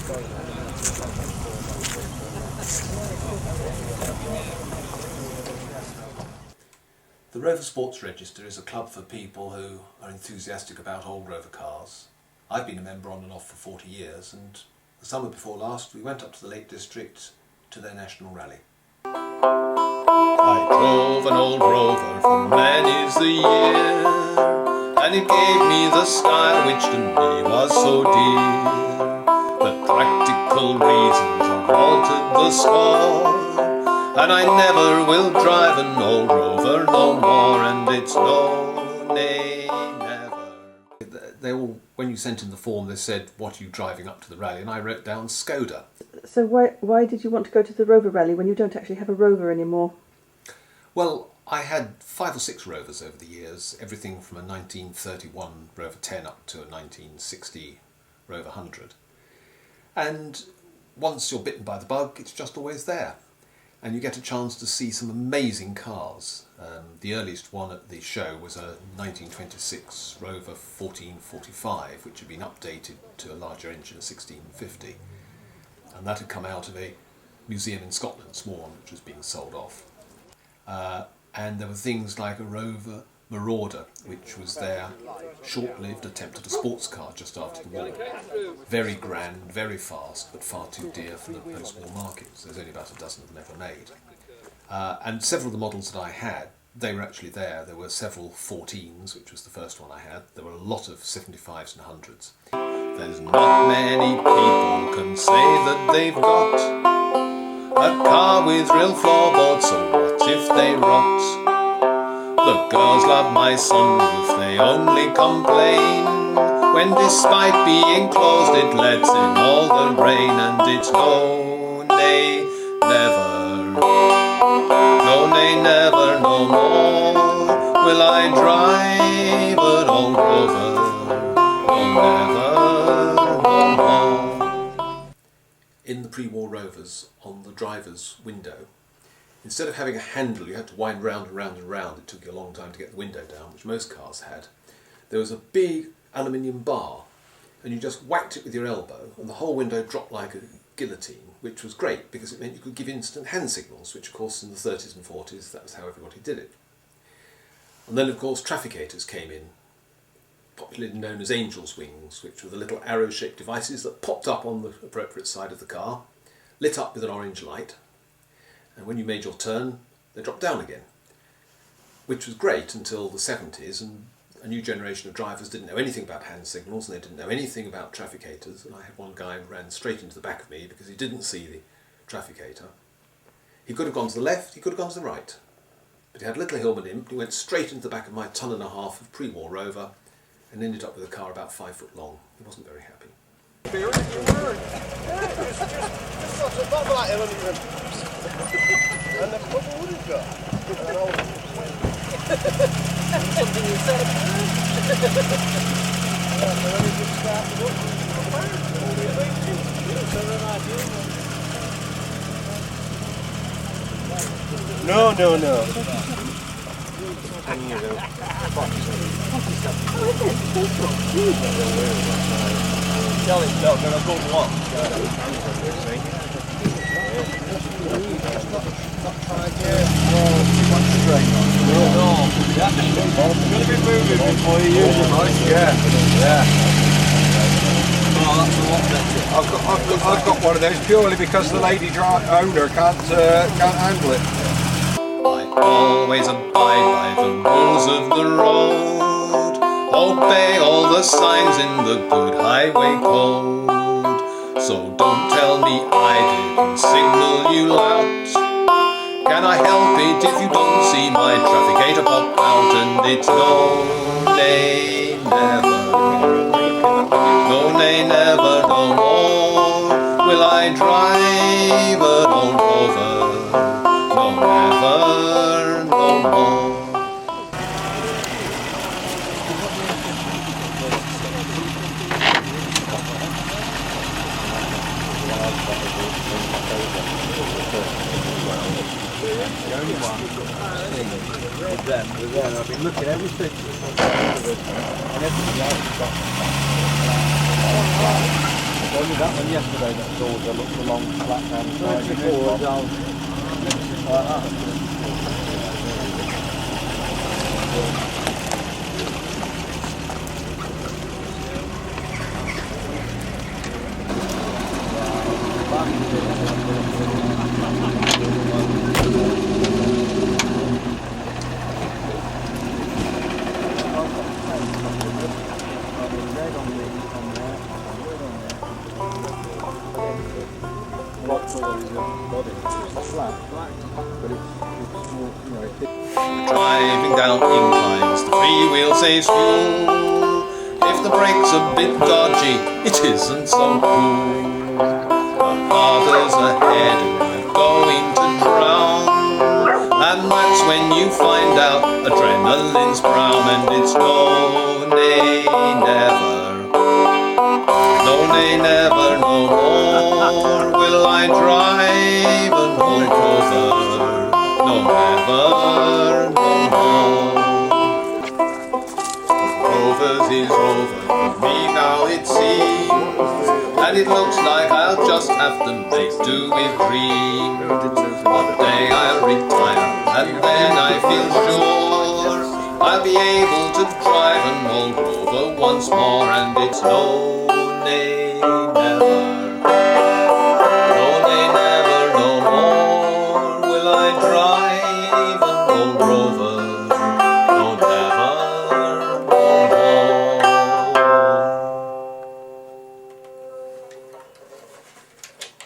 The Rover Sports Register is a club for people who are enthusiastic about old Rover cars. I've been a member on and off for 40 years, and the summer before last we went up to the Lake District to their national rally. I drove an old Rover for many's the year, and it gave me the style which to me was so dear. But practical reasons have altered the score, and I never will drive an old Rover no more, and it's no, nay, never. They all, when you sent in the form, they said, "What are you driving up to the rally?" And I wrote down Skoda. So why did you want to go to the Rover rally when you don't actually have a Rover anymore? Well, I had 5 or 6 Rovers over the years, everything from a 1931 Rover 10 up to a 1960 Rover 100. And once you're bitten by the bug, it's just always there. And you get a chance to see some amazing cars. The earliest one at the show was a 1926 Rover 1445, which had been updated to a larger engine, a 1650. And that had come out of a museum in Scotland, small one, which was being sold off. And there were things like a Rover Marauder, which was their short-lived attempt at a sports car just after the war. Very grand, very fast, but far too dear for the post-war markets. There's only about a dozen of them ever made. And several of the models that I had, they were actually there. There were several 14s, which was the first one I had. There were a lot of 75s and 100s. There's not many people can say that they've got a car with real floorboards, so what if they rot? The girls love my sunroof, they only complain when despite being closed it lets in all the rain, and it's no, nay, never, no, nay, never, no more will I drive an old Rover, no, never, no more. In the pre-war Rovers, on the driver's window, instead of having a handle you had to wind round and round and round, it took you a long time to get the window down, which most cars had, there was a big aluminium bar, and you just whacked it with your elbow and the whole window dropped like a guillotine, which was great because it meant you could give instant hand signals, which of course in the 30s and 40s that was how everybody did it. And then of course Trafficators came in, popularly known as angel's wings, which were the little arrow-shaped devices that popped up on the appropriate side of the car, lit up with an orange light, and when you made your turn, they dropped down again, which was great until the 70s, and a new generation of drivers didn't know anything about hand signals, and they didn't know anything about Trafficators, and I had one guy who ran straight into the back of me because he didn't see the Trafficator. He could have gone to the left, he could have gone to the right, but he had a little helmet in, he went straight into the back of my 1.5 ton of pre-war Rover, and ended up with a car about 5 foot long. He wasn't very happy. And the couple would have got. Something you said. No. Tell it, no, they're a good one. I've got one of those purely because the lady owner can't handle it. I always abide by the rules of the road, obey all the signs in the good highway code. So don't tell me I didn't signal you lout. Can I help it if you don't see my Trafficator pop out? And it's no, nay, never, no, nay, never, no more will I drive an old Rover, no, never, no more. The only one with them, I've been looking every picture and everything else has got Only that one yesterday that saw the long flat hand Driving down inclines, the freewheel saves fuel. If the brake's a bit dodgy, it isn't so cool. The harbour's ahead and we're going to drown. And that's when you find out adrenalin's brown. And it's no, nay, never. No, nay, never, no more will I drive an old Rover. No, never, no more. Rovers is Rover for me now it seems, and it looks like I'll just have to make do with dreams. One day I'll retire, and then I feel sure I'll be able to drive an old Rover once more, and it's no, nay, never.